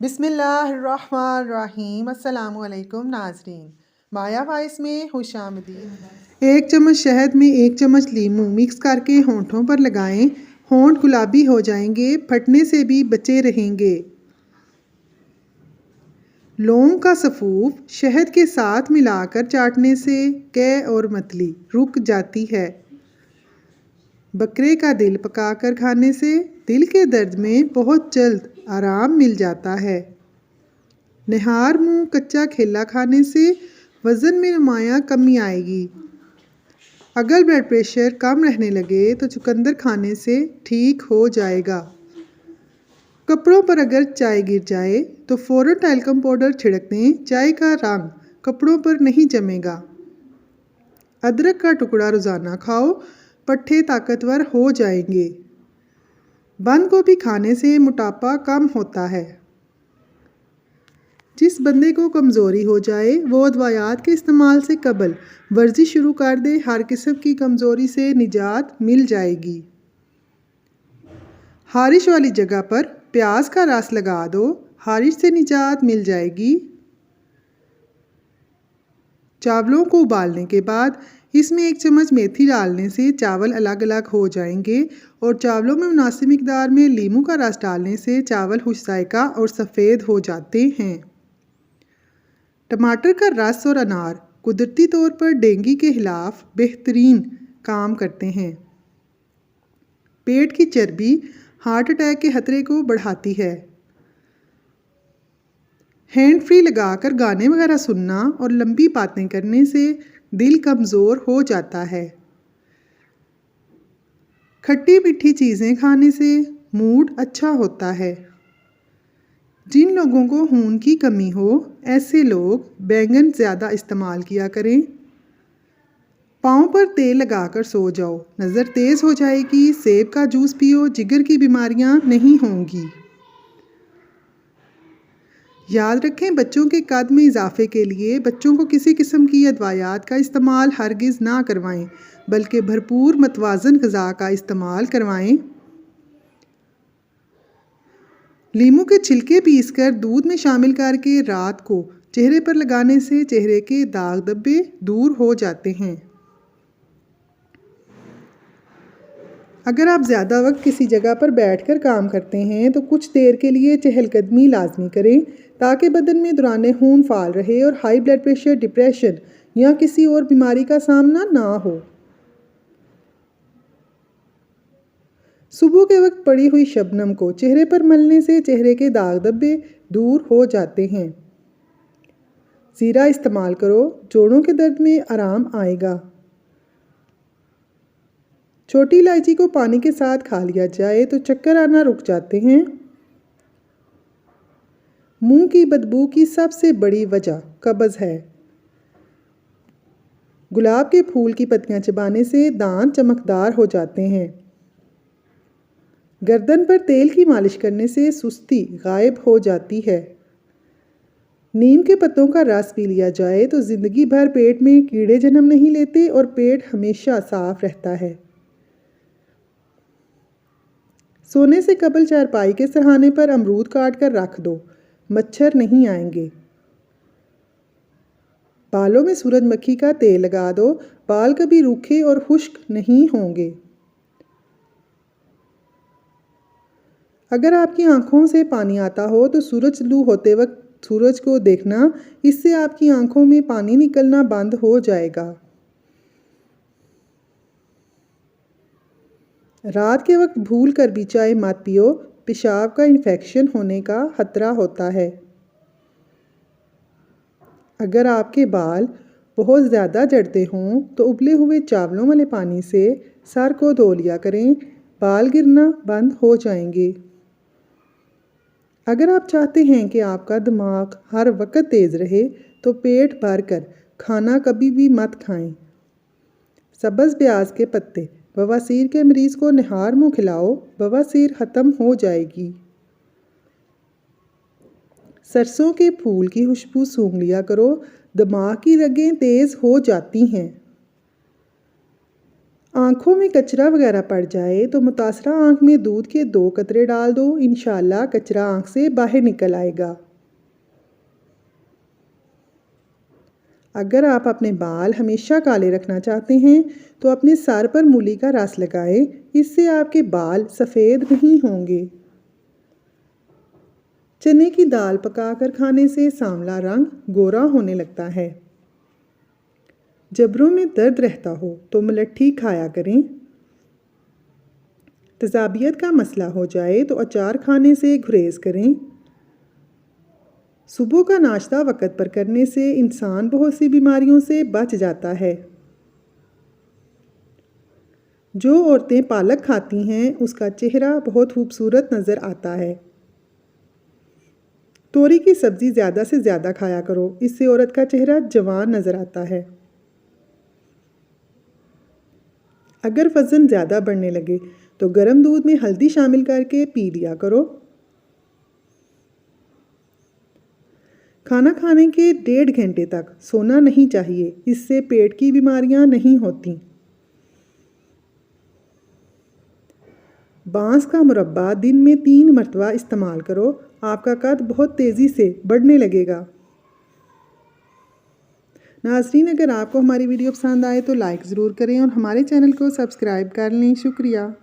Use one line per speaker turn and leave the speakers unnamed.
बिस्मिल्लाहिर्रहमानिर्रहीम। अस्सलामुअलैकुम नाजरीन, माया वॉइस में खुशामदीद। 1 चम्मच शहद में 1 चम्मच लीमू मिक्स करके होंठों पर लगाएं। होंठ गुलाबी हो जाएंगे, फटने से भी बचे रहेंगे। लौंग का सफूफ शहद के साथ मिलाकर चाटने से कै और मतली रुक जाती है। बकरे का दिल पकाकर खाने से दिल के दर्द में बहुत जल्द आराम मिल जाता है। निहार मुंह कच्चा केला खाने से वज़न में नुमायां कमी आएगी। अगर ब्लड प्रेशर कम रहने लगे तो चुकंदर खाने से ठीक हो जाएगा। कपड़ों पर अगर चाय गिर जाए तो फ़ौरन टैल्कम पाउडर छिड़क दें। चाय का रंग कपड़ों पर नहीं जमेगा। अदरक का टुकड़ा रोज़ाना खाओ, पट्ठे ताकतवर हो जाएंगे। बंद गोभी खाने से मोटापा कम होता है। जिस बंदे को कमज़ोरी हो जाए वो अदवायात के इस्तेमाल से कबल वर्जिश शुरू कर दे, हर किस्म की कमज़ोरी से निजात मिल जाएगी। हारिश वाली जगह पर प्याज का रस लगा दो, हारिश से निजात मिल जाएगी। चावलों को उबालने के बाद इसमें 1 चम्मच मेथी डालने से चावल अलग अलग हो जाएंगे और चावलों में मुनासिब मिकदार में लीमू का रस डालने से चावल खुश जायका और सफ़ेद हो जाते हैं। टमाटर का रस और अनार कुदरती तौर पर डेंगू के खिलाफ बेहतरीन काम करते हैं। पेट की चर्बी हार्ट अटैक के खतरे को बढ़ाती है। हैंड फ्री लगाकर गाने वगैरह सुनना और लंबी बातें करने से दिल कमज़ोर हो जाता है। खट्टी मीठी चीज़ें खाने से मूड अच्छा होता है। जिन लोगों को खून की कमी हो ऐसे लोग बैंगन ज़्यादा इस्तेमाल किया करें। पाँव पर तेल लगाकर सो जाओ, नज़र तेज़ हो जाएगी। सेब का जूस पियो, जिगर की बीमारियां नहीं होंगी। याद रखें, बच्चों के कद में इजाफे के लिए बच्चों को किसी किस्म की अदवायात का इस्तेमाल हरगिज़ ना करवाएं, बल्कि भरपूर मतवाज़न ग़िज़ा का इस्तेमाल करवाएं। लीमू के छिलके पीसकर दूध में शामिल करके रात को चेहरे पर लगाने से चेहरे के दाग धब्बे दूर हो जाते हैं। अगर आप ज़्यादा वक्त किसी जगह पर बैठकर काम करते हैं तो कुछ देर के लिए चहलकदमी लाजमी करें ताकि बदन में दौरान खून फाल रहे और हाई ब्लड प्रेशर, डिप्रेशन या किसी और बीमारी का सामना ना हो। सुबह के वक्त पड़ी हुई शबनम को चेहरे पर मलने से चेहरे के दाग धब्बे दूर हो जाते हैं। ज़ीरा इस्तेमाल करो, जोड़ों के दर्द में आराम आएगा। छोटी इलायची को पानी के साथ खा लिया जाए तो चक्कर आना रुक जाते हैं। मुंह की बदबू की सबसे बड़ी वजह कब्ज़ है। गुलाब के फूल की पत्तियां चबाने से दांत चमकदार हो जाते हैं। गर्दन पर तेल की मालिश करने से सुस्ती गायब हो जाती है। नीम के पत्तों का रस पी लिया जाए तो ज़िंदगी भर पेट में कीड़े जन्म नहीं लेते और पेट हमेशा साफ रहता है। सोने से कबल चारपाई के सरहाने पर अमरूद काट कर रख दो, मच्छर नहीं आएंगे। बालों में सूरजमुखी का तेल लगा दो, बाल कभी रूखे और खुश्क नहीं होंगे। अगर आपकी आंखों से पानी आता हो तो सूरज तलू होते वक्त सूरज को देखना, इससे आपकी आंखों में पानी निकलना बंद हो जाएगा। रात के वक्त भूल कर भी चाय मत पियो, पेशाब का इन्फेक्शन होने का खतरा होता है। अगर आपके बाल बहुत ज़्यादा झड़ते हों तो उबले हुए चावलों वाले पानी से सर को धो लिया करें, बाल गिरना बंद हो जाएंगे। अगर आप चाहते हैं कि आपका दिमाग हर वक्त तेज़ रहे तो पेट भर कर खाना कभी भी मत खाएं। सब्ज़ प्याज के पत्ते बवासीर के मरीज़ को निहार मुँह खिलाओ, बवासीर ख़त्म हो जाएगी। सरसों के फूल की खुशबू सूंघ लिया करो, दिमाग की रगें तेज़ हो जाती हैं। आँखों में कचरा वगैरह पड़ जाए तो मुतासरा आँख में दूध के 2 कतरे डाल दो। इंशाल्लाह कचरा आँख से बाहर निकल आएगा। अगर आप अपने बाल हमेशा काले रखना चाहते हैं तो अपने सर पर मूली का रस लगाएं। इससे आपके बाल सफ़ेद नहीं होंगे। चने की दाल पकाकर खाने से सांवला रंग गोरा होने लगता है। जबड़ों में दर्द रहता हो तो मुलट्ठी खाया करें। तेज़ाबियत का मसला हो जाए तो अचार खाने से गुरेज करें। सुबह का नाश्ता वक़्त पर करने से इंसान बहुत सी बीमारियों से बच जाता है। जो औरतें पालक खाती हैं उसका चेहरा बहुत खूबसूरत नज़र आता है। तोरी की सब्ज़ी ज़्यादा से ज़्यादा खाया करो, इससे औरत का चेहरा जवान नज़र आता है। अगर वज़न ज़्यादा बढ़ने लगे तो गर्म दूध में हल्दी शामिल करके पी लिया करो। खाना खाने के 1.5 घंटे तक सोना नहीं चाहिए, इससे पेट की बीमारियां नहीं होती। बांस का मुरब्बा दिन में 3 मरतबा इस्तेमाल करो, आपका कद बहुत तेज़ी से बढ़ने लगेगा। नाज़रीन, अगर आपको हमारी वीडियो पसंद आए तो लाइक ज़रूर करें और हमारे चैनल को सब्सक्राइब कर लें। शुक्रिया।